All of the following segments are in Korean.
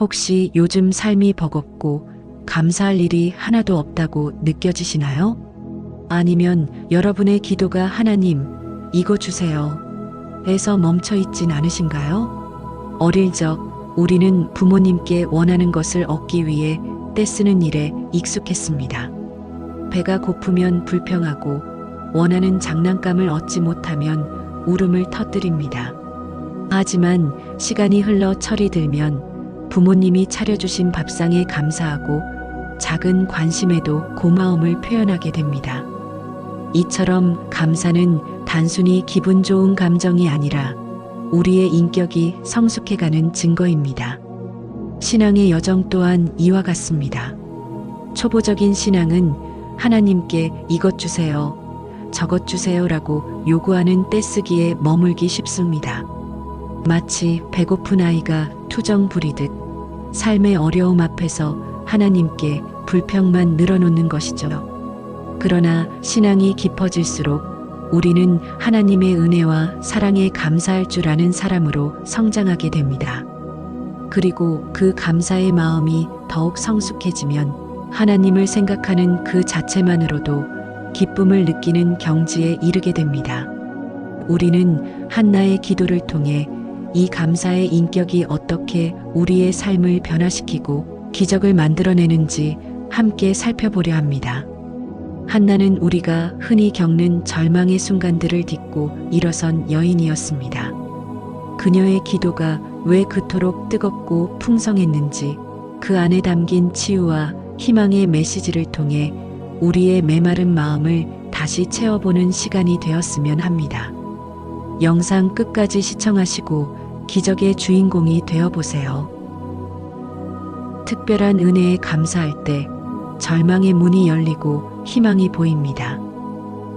혹시 요즘 삶이 버겁고 감사할 일이 하나도 없다고 느껴지시나요? 아니면 여러분의 기도가 하나님, 이거 주세요 에서 멈춰 있진 않으신가요? 어릴 적 우리는 부모님께 원하는 것을 얻기 위해 떼쓰는 일에 익숙했습니다. 배가 고프면 불평하고 원하는 장난감을 얻지 못하면 울음을 터뜨립니다. 하지만 시간이 흘러 철이 들면 부모님이 차려주신 밥상에 감사하고 작은 관심에도 고마움을 표현하게 됩니다. 이처럼 감사는 단순히 기분 좋은 감정이 아니라 우리의 인격이 성숙해가는 증거입니다. 신앙의 여정 또한 이와 같습니다. 초보적인 신앙은 하나님께 이것 주세요, 저것 주세요라고 요구하는 떼쓰기에 머물기 쉽습니다. 마치 배고픈 아이가 투정 부리듯 삶의 어려움 앞에서 하나님께 불평만 늘어놓는 것이죠. 그러나 신앙이 깊어질수록 우리는 하나님의 은혜와 사랑에 감사할 줄 아는 사람으로 성장하게 됩니다. 그리고 그 감사의 마음이 더욱 성숙해지면 하나님을 생각하는 그 자체만으로도 기쁨을 느끼는 경지에 이르게 됩니다. 우리는 한나의 기도를 통해 이 감사의 인격이 어떻게 우리의 삶을 변화시키고 기적을 만들어내는지 함께 살펴보려 합니다. 한나는 우리가 흔히 겪는 절망의 순간들을 딛고 일어선 여인이었습니다. 그녀의 기도가 왜 그토록 뜨겁고 풍성했는지 그 안에 담긴 치유와 희망의 메시지를 통해 우리의 메마른 마음을 다시 채워보는 시간이 되었으면 합니다. 영상 끝까지 시청하시고 기적의 주인공이 되어보세요. 특별한 은혜에 감사할 때 절망의 문이 열리고 희망이 보입니다.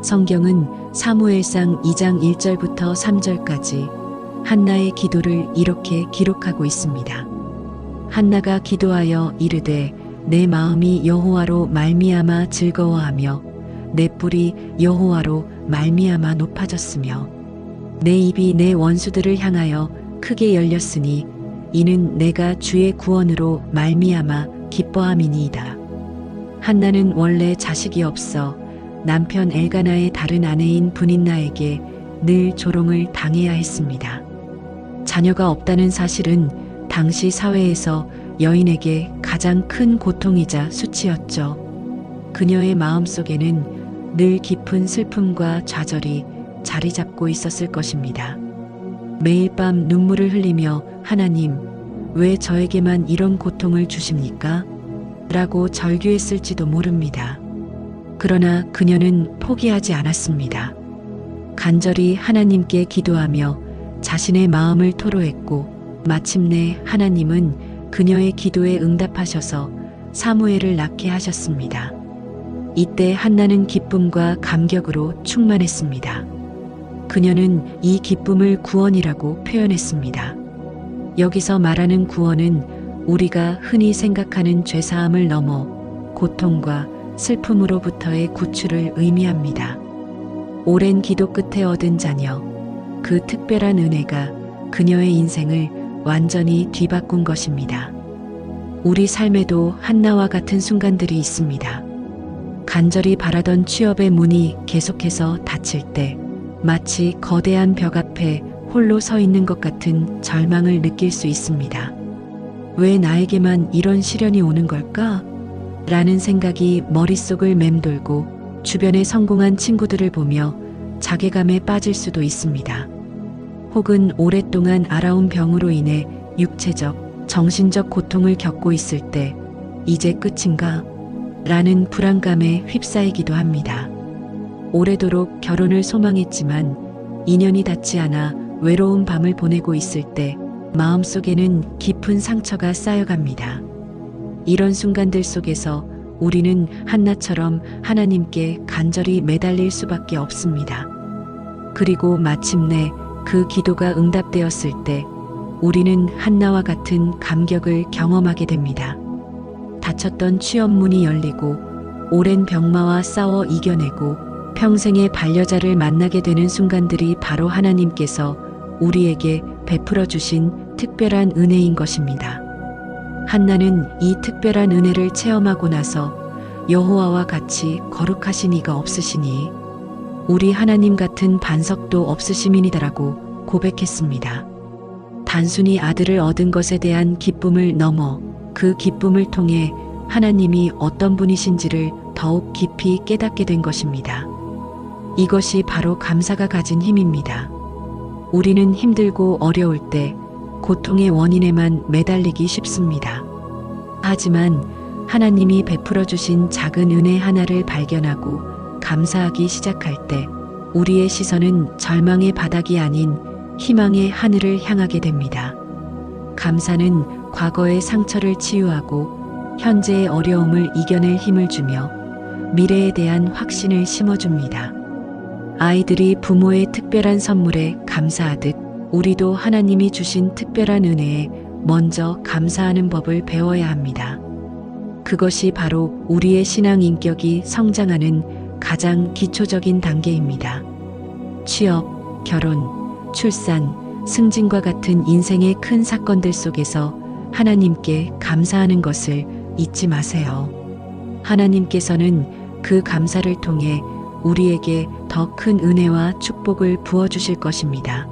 성경은 사무엘상 2장 1절부터 3절까지 한나의 기도를 이렇게 기록하고 있습니다. 한나가 기도하여 이르되 내 마음이 여호와로 말미암아 즐거워하며 내 뿔이 여호와로 말미암아 높아졌으며 내 입이 내 원수들을 향하여 크게 열렸으니 이는 내가 주의 구원으로 말미암아 기뻐함이니이다. 한나는 원래 자식이 없어 남편 엘가나의 다른 아내인 브닌나에게 늘 조롱을 당해야 했습니다. 자녀가 없다는 사실은 당시 사회에서 여인에게 가장 큰 고통이자 수치였죠. 그녀의 마음속에는 늘 깊은 슬픔과 좌절이 자리 잡고 있었을 것입니다. 매일 밤 눈물을 흘리며 하나님, 왜 저에게만 이런 고통을 주십니까? 라고 절규했을지도 모릅니다. 그러나 그녀는 포기하지 않았습니다. 간절히 하나님께 기도하며 자신의 마음을 토로했고 마침내 하나님은 그녀의 기도에 응답하셔서 사무엘을 낳게 하셨습니다. 이때 한나는 기쁨과 감격으로 충만했습니다. 그녀는 이 기쁨을 구원이라고 표현했습니다. 여기서 말하는 구원은 우리가 흔히 생각하는 죄사함을 넘어 고통과 슬픔으로부터의 구출을 의미합니다. 오랜 기도 끝에 얻은 자녀, 그 특별한 은혜가 그녀의 인생을 완전히 뒤바꾼 것입니다. 우리 삶에도 한나와 같은 순간들이 있습니다. 간절히 바라던 취업의 문이 계속해서 닫힐 때 마치 거대한 벽 앞에 홀로 서 있는 것 같은 절망을 느낄 수 있습니다. 왜 나에게만 이런 시련이 오는 걸까? 라는 생각이 머릿속을 맴돌고 주변에 성공한 친구들을 보며 자괴감에 빠질 수도 있습니다. 혹은 오랫동안 앓아온 병으로 인해 육체적, 정신적 고통을 겪고 있을 때 이제 끝인가? 라는 불안감에 휩싸이기도 합니다. 오래도록 결혼을 소망했지만 인연이 닿지 않아 외로운 밤을 보내고 있을 때 마음속에는 깊은 상처가 쌓여갑니다. 이런 순간들 속에서 우리는 한나처럼 하나님께 간절히 매달릴 수밖에 없습니다. 그리고 마침내 그 기도가 응답되었을 때 우리는 한나와 같은 감격을 경험하게 됩니다. 닫혔던 취업문이 열리고 오랜 병마와 싸워 이겨내고 평생의 반려자를 만나게 되는 순간들이 바로 하나님께서 우리에게 베풀어 주신 특별한 은혜인 것입니다. 한나는 이 특별한 은혜를 체험하고 나서 여호와와 같이 거룩하신 이가 없으시니 우리 하나님 같은 반석도 없으심이니다라고 고백했습니다. 단순히 아들을 얻은 것에 대한 기쁨을 넘어 그 기쁨을 통해 하나님이 어떤 분이신지를 더욱 깊이 깨닫게 된 것입니다. 이것이 바로 감사가 가진 힘입니다. 우리는 힘들고 어려울 때 고통의 원인에만 매달리기 쉽습니다. 하지만 하나님이 베풀어 주신 작은 은혜 하나를 발견하고 감사하기 시작할 때 우리의 시선은 절망의 바닥이 아닌 희망의 하늘을 향하게 됩니다. 감사는 과거의 상처를 치유하고 현재의 어려움을 이겨낼 힘을 주며 미래에 대한 확신을 심어줍니다. 아이들이 부모의 특별한 선물에 감사하듯 우리도 하나님이 주신 특별한 은혜에 먼저 감사하는 법을 배워야 합니다. 그것이 바로 우리의 신앙 인격이 성장하는 가장 기초적인 단계입니다. 취업, 결혼, 출산, 승진과 같은 인생의 큰 사건들 속에서 하나님께 감사하는 것을 잊지 마세요. 하나님께서는 그 감사를 통해 우리에게 더 큰 은혜와 축복을 부어주실 것입니다.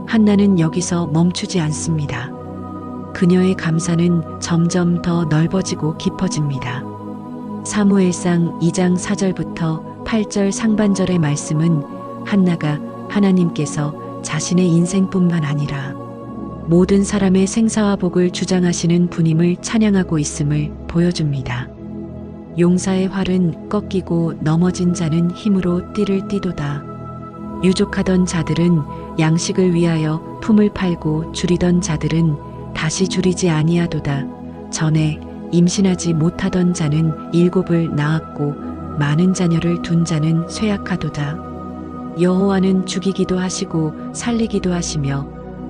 한나는 여기서 멈추지 않습니다. 그녀의 감사는 점점 더 넓어지고 깊어집니다. 사무엘상 2장 4절부터 8절 상반절의 말씀은 한나가 하나님께서 자신의 인생뿐만 아니라 모든 사람의 생사와 복을 주장하시는 분임을 찬양하고 있음을 보여줍니다. 용사의 활은 꺾이고 넘어진 자는 힘으로 띠를 띠도다. 유족하던 자들은 양식을 위하여 품을 팔고 줄이던 자들은 다시 줄이지 아니하도다. 전에 임신하지 못하던 자는 7을 낳았고 많은 자녀를 둔 자는 쇠약하도다. 여호와는 죽이기도 하시고 살리기도 하시며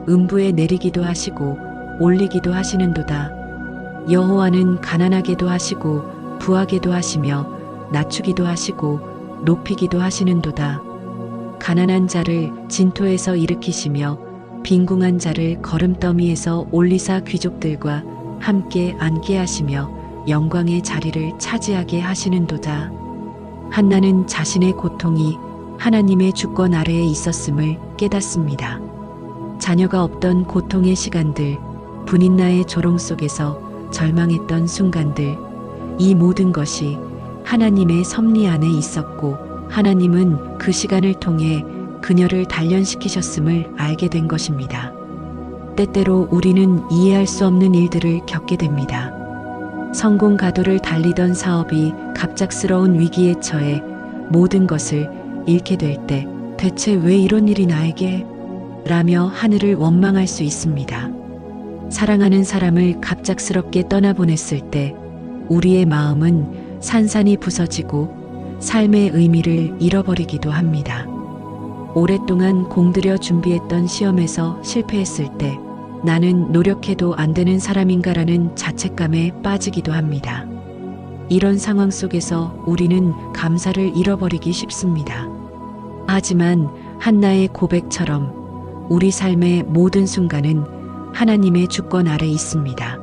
음부에 내리기도 하시고 올리기도 하시는도다. 여호와는 가난하게도 하시고 부하게도 하시며 낮추기도 하시고 높이기도 하시는도다. 가난한 자를 진토에서 일으키시며 빈궁한 자를 거름더미에서 올리사 귀족들과 함께 앉게 하시며 영광의 자리를 차지하게 하시는도다. 한나는 자신의 고통이 하나님의 주권 아래에 있었음을 깨닫습니다. 자녀가 없던 고통의 시간들, 분인나의 조롱 속에서 절망했던 순간들, 이 모든 것이 하나님의 섭리 안에 있었고 하나님은 그 시간을 통해 그녀를 단련시키셨음을 알게 된 것입니다. 때때로 우리는 이해할 수 없는 일들을 겪게 됩니다. 성공 가도를 달리던 사업이 갑작스러운 위기에 처해 모든 것을 잃게 될 때 대체 왜 이런 일이 나에게? 라며 하늘을 원망할 수 있습니다. 사랑하는 사람을 갑작스럽게 떠나보냈을 때 우리의 마음은 산산이 부서지고 삶의 의미를 잃어버리기도 합니다. 오랫동안 공들여 준비했던 시험에서 실패했을 때 나는 노력해도 안 되는 사람인가라는 자책감에 빠지기도 합니다. 이런 상황 속에서 우리는 감사를 잃어버리기 쉽습니다. 하지만 한나의 고백처럼 우리 삶의 모든 순간은 하나님의 주권 아래 있습니다.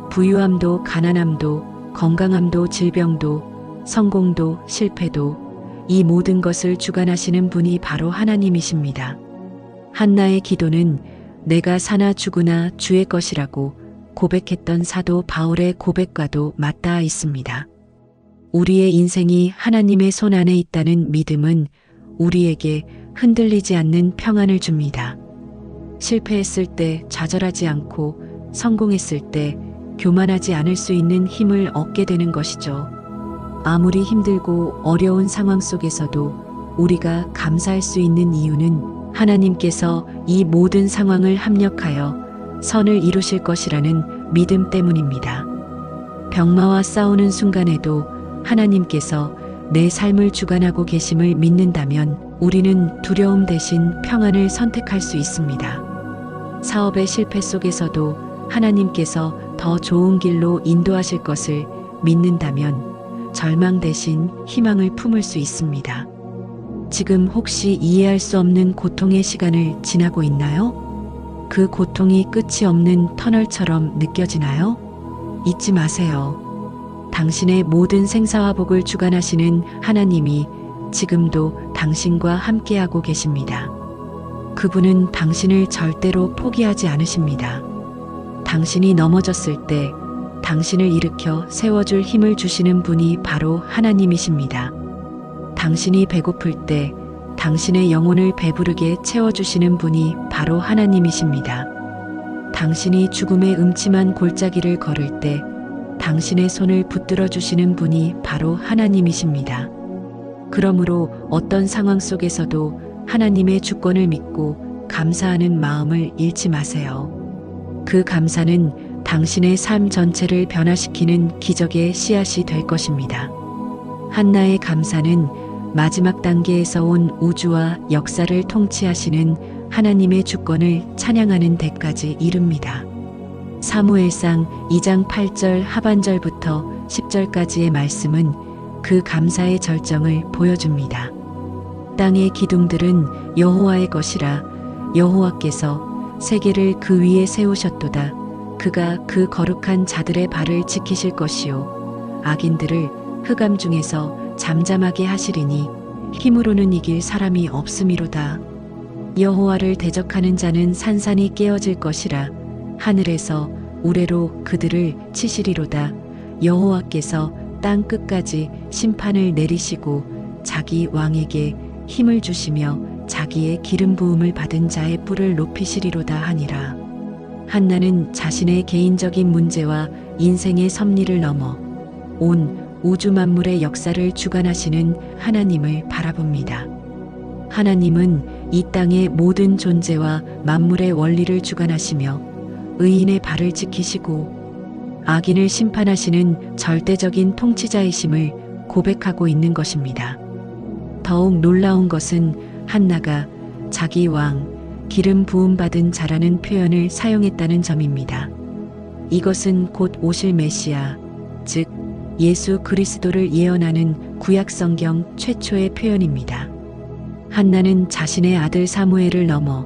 부유함도 가난함도 건강함도 질병도 성공도 실패도 이 모든 것을 주관하시는 분이 바로 하나님이십니다. 한나의 기도는 내가 사나 죽으나 주의 것이라고 고백했던 사도 바울의 고백과도 맞닿아 있습니다. 우리의 인생이 하나님의 손 안에 있다는 믿음은 우리에게 흔들리지 않는 평안을 줍니다. 실패했을 때 좌절하지 않고 성공했을 때 교만하지 않을 수 있는 힘을 얻게 되는 것이죠. 아무리 힘들고 어려운 상황 속에서도 우리가 감사할 수 있는 이유는 하나님께서 이 모든 상황을 합력하여 선을 이루실 것이라는 믿음 때문입니다. 병마와 싸우는 순간에도 하나님께서 내 삶을 주관하고 계심을 믿는다면 우리는 두려움 대신 평안을 선택할 수 있습니다. 사업의 실패 속에서도 하나님께서 더 좋은 길로 인도하실 것을 믿는다면 절망 대신 희망을 품을 수 있습니다. 지금 혹시 이해할 수 없는 고통의 시간을 지나고 있나요? 그 고통이 끝이 없는 터널처럼 느껴지나요? 잊지 마세요. 당신의 모든 생사화복을 주관하시는 하나님이 지금도 당신과 함께하고 계십니다. 그분은 당신을 절대로 포기하지 않으십니다. 당신이 넘어졌을 때 당신을 일으켜 세워줄 힘을 주시는 분이 바로 하나님이십니다. 당신이 배고플 때 당신의 영혼을 배부르게 채워주시는 분이 바로 하나님이십니다. 당신이 죽음의 음침한 골짜기를 걸을 때 당신의 손을 붙들어 주시는 분이 바로 하나님이십니다. 그러므로 어떤 상황 속에서도 하나님의 주권을 믿고 감사하는 마음을 잃지 마세요. 그 감사는 당신의 삶 전체를 변화시키는 기적의 씨앗이 될 것입니다. 한나의 감사는 마지막 단계에서 온 우주와 역사를 통치하시는 하나님의 주권을 찬양하는 데까지 이릅니다. 사무엘상 2장 8절 하반절부터 10절까지의 말씀은 그 감사의 절정을 보여줍니다. 땅의 기둥들은 여호와의 것이라 여호와께서 세계를 그 위에 세우셨도다. 그가 그 거룩한 자들의 발을 지키실 것이요 악인들을 흑암 중에서 잠잠하게 하시리니 힘으로는 이길 사람이 없음이로다. 여호와를 대적하는 자는 산산이 깨어질 것이라 하늘에서 우레로 그들을 치시리로다. 여호와께서 땅 끝까지 심판을 내리시고 자기 왕에게 힘을 주시며 자기의 기름 부음을 받은 자의 뿔을 높이시리로다 하니라. 한나는 자신의 개인적인 문제와 인생의 섭리를 넘어 온 우주 만물의 역사를 주관하시는 하나님을 바라봅니다. 하나님은 이 땅의 모든 존재와 만물의 원리를 주관하시며 의인의 발을 지키시고 악인을 심판하시는 절대적인 통치자이심을 고백하고 있는 것입니다. 더욱 놀라운 것은 한나가 자기 왕, 기름 부음 받은 자라는 표현을 사용했다는 점입니다. 이것은 곧 오실 메시아, 즉 예수 그리스도를 예언하는 구약 성경 최초의 표현입니다. 한나는 자신의 아들 사무엘을 넘어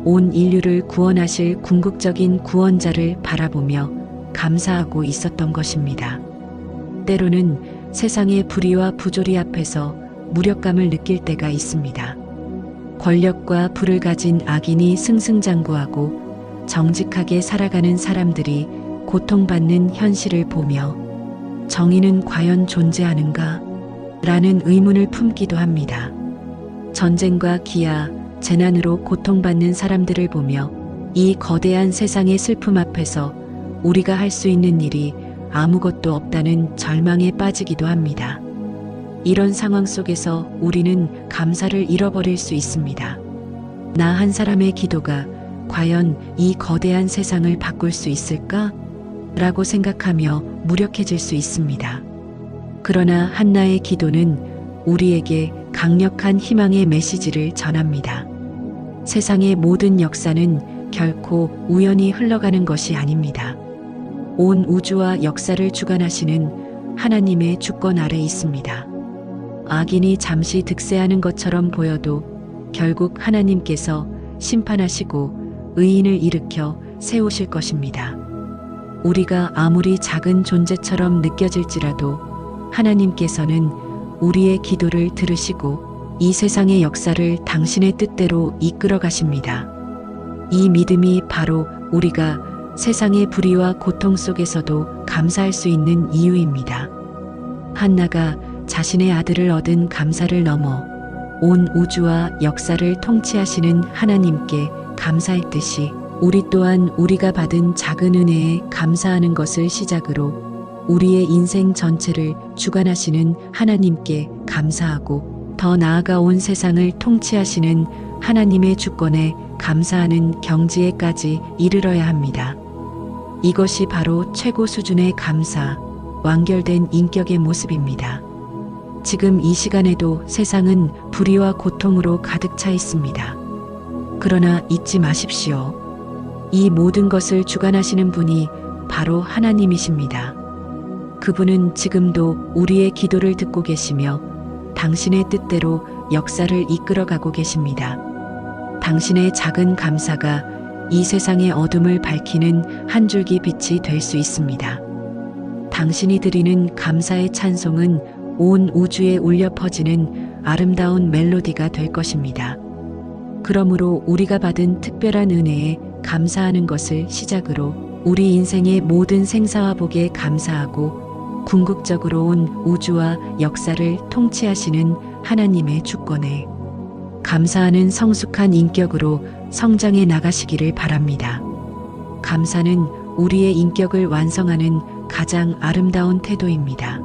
온 인류를 구원하실 궁극적인 구원자를 바라보며 감사하고 있었던 것입니다. 때로는 세상의 불의와 부조리 앞에서 무력감을 느낄 때가 있습니다. 권력과 부를 가진 악인이 승승장구하고 정직하게 살아가는 사람들이 고통받는 현실을 보며 정의는 과연 존재하는가? 라는 의문을 품기도 합니다. 전쟁과 기아, 재난으로 고통받는 사람들을 보며 이 거대한 세상의 슬픔 앞에서 우리가 할 수 있는 일이 아무것도 없다는 절망에 빠지기도 합니다. 이런 상황 속에서 우리는 감사를 잃어버릴 수 있습니다. 나 한 사람의 기도가 과연 이 거대한 세상을 바꿀 수 있을까? 라고 생각하며 무력해질 수 있습니다. 그러나 한나의 기도는 우리에게 강력한 희망의 메시지를 전합니다. 세상의 모든 역사는 결코 우연히 흘러가는 것이 아닙니다. 온 우주와 역사를 주관하시는 하나님의 주권 아래 있습니다. 악인이 잠시 득세하는 것처럼 보여도 결국 하나님께서 심판하시고 의인을 일으켜 세우실 것입니다. 우리가 아무리 작은 존재처럼 느껴질지라도 하나님께서는 우리의 기도를 들으시고 이 세상의 역사를 당신의 뜻대로 이끌어 가십니다. 이 믿음이 바로 우리가 세상의 불의와 고통 속에서도 감사할 수 있는 이유입니다. 한나가 자신의 아들을 얻은 감사를 넘어 온 우주와 역사를 통치하시는 하나님께 감사했듯이 우리 또한 우리가 받은 작은 은혜에 감사하는 것을 시작으로 우리의 인생 전체를 주관하시는 하나님께 감사하고 더 나아가 온 세상을 통치하시는 하나님의 주권에 감사하는 경지에까지 이르러야 합니다. 이것이 바로 최고 수준의 감사, 완결된 인격의 모습입니다. 지금 이 시간에도 세상은 불의와 고통으로 가득 차 있습니다. 그러나 잊지 마십시오. 이 모든 것을 주관하시는 분이 바로 하나님이십니다. 그분은 지금도 우리의 기도를 듣고 계시며 당신의 뜻대로 역사를 이끌어가고 계십니다. 당신의 작은 감사가 이 세상의 어둠을 밝히는 한 줄기 빛이 될 수 있습니다. 당신이 드리는 감사의 찬송은 온 우주에 울려 퍼지는 아름다운 멜로디가 될 것입니다. 그러므로 우리가 받은 특별한 은혜에 감사하는 것을 시작으로 우리 인생의 모든 생사와 복에 감사하고 궁극적으로 온 우주와 역사를 통치하시는 하나님의 주권에 감사하는 성숙한 인격으로 성장해 나가시기를 바랍니다. 감사는 우리의 인격을 완성하는 가장 아름다운 태도입니다.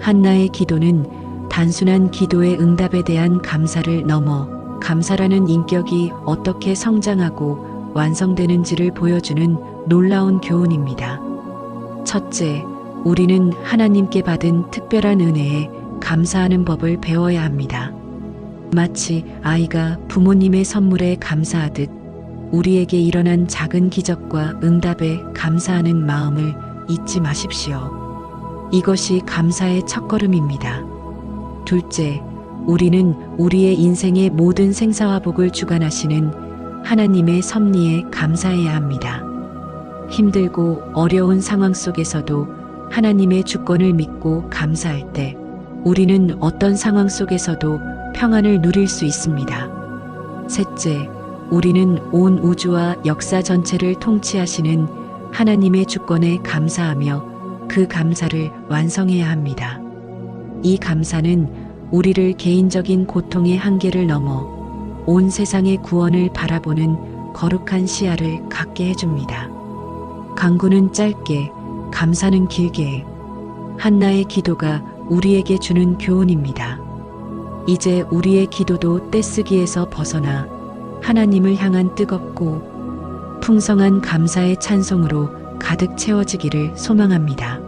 한나의 기도는 단순한 기도의 응답에 대한 감사를 넘어 감사라는 인격이 어떻게 성장하고 완성되는지를 보여주는 놀라운 교훈입니다. 첫째, 우리는 하나님께 받은 특별한 은혜에 감사하는 법을 배워야 합니다. 마치 아이가 부모님의 선물에 감사하듯 우리에게 일어난 작은 기적과 응답에 감사하는 마음을 잊지 마십시오. 이것이 감사의 첫걸음입니다. 둘째, 우리는 우리의 인생의 모든 생사와 복을 주관하시는 하나님의 섭리에 감사해야 합니다. 힘들고 어려운 상황 속에서도 하나님의 주권을 믿고 감사할 때 우리는 어떤 상황 속에서도 평안을 누릴 수 있습니다. 셋째, 우리는 온 우주와 역사 전체를 통치하시는 하나님의 주권에 감사하며 그 감사를 완성해야 합니다. 이 감사는 우리를 개인적인 고통의 한계를 넘어 온 세상의 구원을 바라보는 거룩한 시야를 갖게 해줍니다. 간구는 짧게, 감사는 길게. 한나의 기도가 우리에게 주는 교훈입니다. 이제 우리의 기도도 떼쓰기에서 벗어나 하나님을 향한 뜨겁고 풍성한 감사의 찬송으로 가득 채워지기를 소망합니다.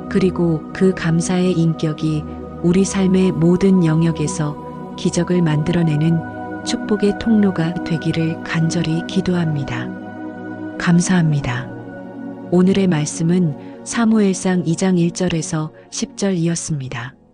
그리고 그 감사의 인격이 우리 삶의 모든 영역에서 기적을 만들어내는 축복의 통로가 되기를 간절히 기도합니다. 감사합니다. 오늘의 말씀은 사무엘상 2장 1절에서 10절이었습니다.